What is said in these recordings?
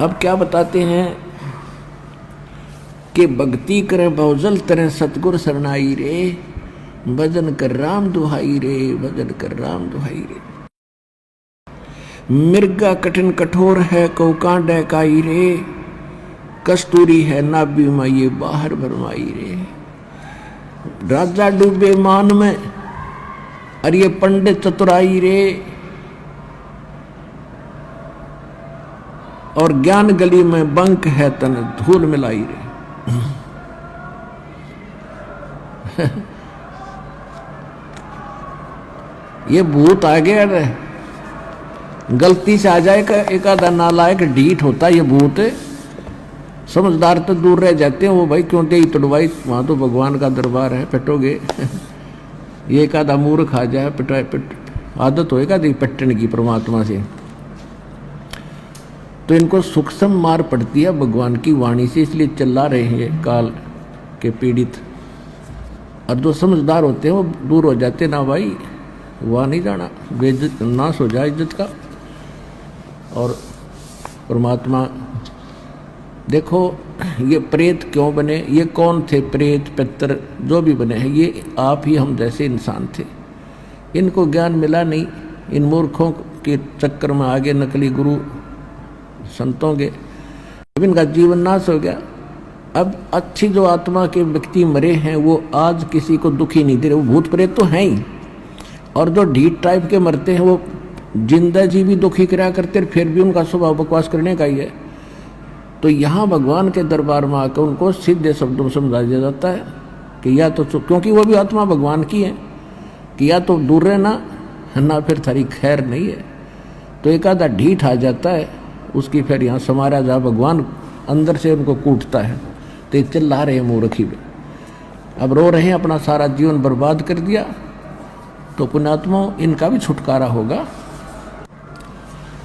अब क्या बताते हैं कि भक्ति करे बहुजल तरह सतगुर शरणाई रे, भजन कर राम दुहाई रे, भजन कर राम दुहाई रे। मिर्गा कठिन कठोर है को कांडे काई रे, कस्तूरी है नाभि में ये बाहर भरमाई रे। राजा डूबे मान में और ये पंडित चतुराई रे, और ज्ञान गली में बंक है तन धूल मिलाई रे। ये भूत आ गया रे, गलती से आ जाए एक आधा नालायक ढीठ होता है ये भूत। समझदार तो दूर रह जाते हैं, वो भाई क्यों दे तुड़वाई, वहां तो भगवान का दरबार है, पिटोगे। ये एक आधा मूर्ख आ जाए पिट आदत होएगा दी पट्टन की परमात्मा से, तो इनको सूक्ष्म मार पड़ती है भगवान की वाणी से, इसलिए चिल्ला रहे हैं काल के पीड़ित। और जो समझदार होते हैं वो दूर हो जाते, ना भाई वहाँ नहीं जाना, बेइज्जत नाश हो जाए इज्जत का। और परमात्मा देखो ये प्रेत क्यों बने, ये कौन थे प्रेत पितर जो भी बने हैं, ये आप ही हम जैसे इंसान थे। इनको ज्ञान मिला नहीं, इन मूर्खों के चक्कर में आगे नकली गुरु संतों के, अब इनका जीवन नाश हो गया। अब अच्छी जो आत्मा के व्यक्ति मरे हैं वो आज किसी को दुखी नहीं दे रहे, वो भूत प्रेत तो हैं ही। और जो ढीठ टाइप के मरते हैं वो जिंदा जी भी दुखी कराया करते, फिर भी उनका स्वभाव बकवास करने का ही है। तो यहाँ भगवान के दरबार में आकर उनको सीधे शब्दों में समझा दिया जाता है कि या तो, क्योंकि वो भी आत्मा भगवान की है, कि या तो दूर रहना ना फिर थारी खैर नहीं है। तो एक आधा ढीठ आ जाता है, उसकी फिर यहाँ समारा जा, भगवान अंदर से उनको कूटता है। तो चिल्ला रहे हैं मूर्खी में, अब रो रहे हैं, अपना सारा जीवन बर्बाद कर दिया। तो पुण्यात्मा इनका भी छुटकारा होगा,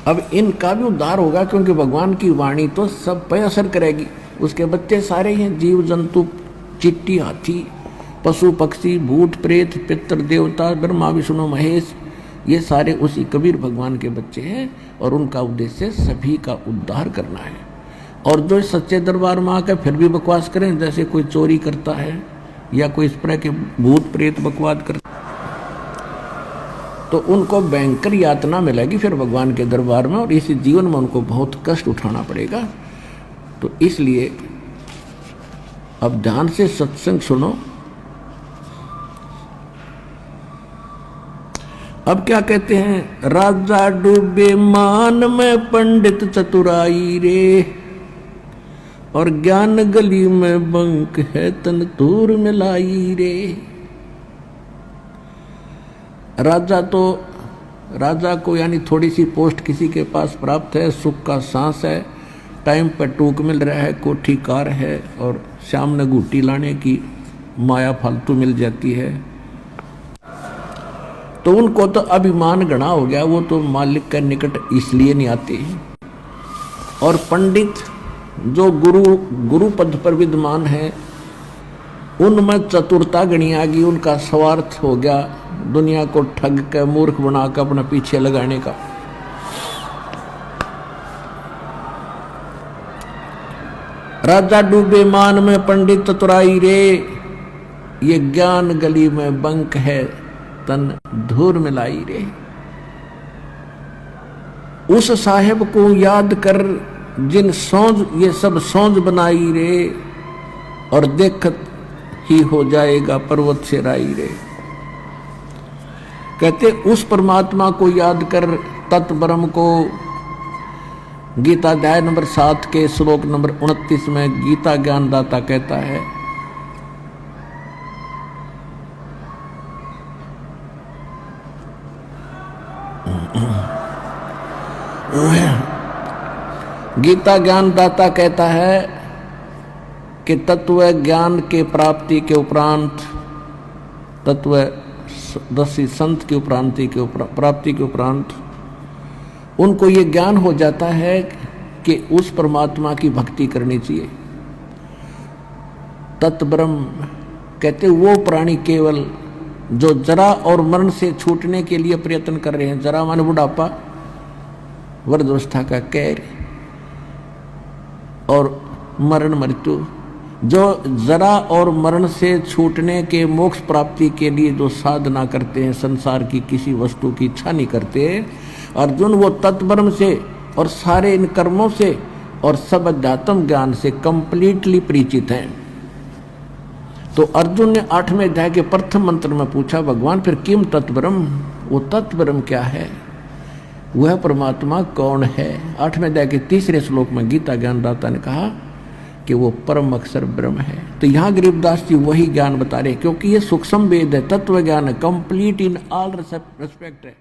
अब इनका भी उद्धार होगा, क्योंकि भगवान की वाणी तो सब पे असर करेगी। उसके बच्चे सारे हैं, जीव जंतु, चिट्टी, हाथी, पशु पक्षी, भूत प्रेत, पितर देवता, ब्रह्मा विष्णु महेश, ये सारे उसी कबीर भगवान के बच्चे हैं। और उनका उद्देश्य सभी का उद्धार करना है। और जो सच्चे दरबार में आकर फिर भी बकवास करें, जैसे कोई चोरी करता है या कोई इस तरह के भूत प्रेत बकवास करता, तो उनको भयंकर यातना मिलेगी फिर भगवान के दरबार में, और इसी जीवन में उनको बहुत कष्ट उठाना पड़ेगा। तो इसलिए अब ध्यान से सत्संग सुनो। अब क्या कहते हैं, राजा डूबे मान में पंडित चतुराई रे, और ज्ञान गली में बंक है तन दूर मिलाई रे। राजा को यानी थोड़ी सी पोस्ट किसी के पास प्राप्त है, सुख का सांस है, टाइम पर टूक मिल रहा है, कोठी कार है, और शाम ने घूटी लाने की माया फालतू मिल जाती है, तो उनको तो अभिमान गणा हो गया, वो तो मालिक के निकट इसलिए नहीं आते। और पंडित जो गुरु पद पर विद्यमान है, उनमें चतुरता गणी आ गई, उनका स्वार्थ हो गया दुनिया को ठग के मूर्ख बनाकर अपना पीछे लगाने का। राजा डूबे मान में पंडित चतुराई रे, ये ज्ञान गली में बंक है तन धूर मिलाई रे। उस साहेब को याद कर जिन सौंज ये सब सौंज बनाई रे, और देखत ही हो जाएगा पर्वत से राई रे। कहते उस परमात्मा को याद कर, तत्व ब्रह्म को। गीता अध्याय नंबर 7 के श्लोक नंबर 29 में गीता ज्ञानदाता कहता है, गीता ज्ञानदाता कहता है कि तत्व ज्ञान के प्राप्ति के उपरांत, तत्व दसी संत की प्राप्ति के उपरांत उनको ये ज्ञान हो जाता है कि उस परमात्मा की भक्ति करनी चाहिए। तत् ब्रह्म कहते वो प्राणी केवल जो जरा और मरण से छूटने के लिए प्रयत्न कर रहे हैं। जरा माने बुढ़ापा, वृद्धावस्था का कैर, और मरण मृत्यु, जो जरा और मरण से छूटने के मोक्ष प्राप्ति के लिए जो साधना करते हैं, संसार की किसी वस्तु की इच्छा नहीं करते अर्जुन, वो तत्ब्रह्म से और सारे इन कर्मों से और सब अध्यात्म ज्ञान से कंप्लीटली परिचित हैं। तो अर्जुन ने 8वें अध्याय के प्रथम मंत्र में पूछा, भगवान फिर किम तत्ब्रह्म, वो तत्ब्रह्म क्या है, वह परमात्मा कौन है। 8वें अध्याय के 3रे श्लोक में गीता ज्ञानदाता ने कहा कि वो परम अक्षर ब्रह्म है। तो यहाँ गरीबदास जी वही ज्ञान बता रहे, क्योंकि ये सूक्ष्म वेद है, तत्व ज्ञान है, कंप्लीट इन ऑल रेस्पेक्ट है।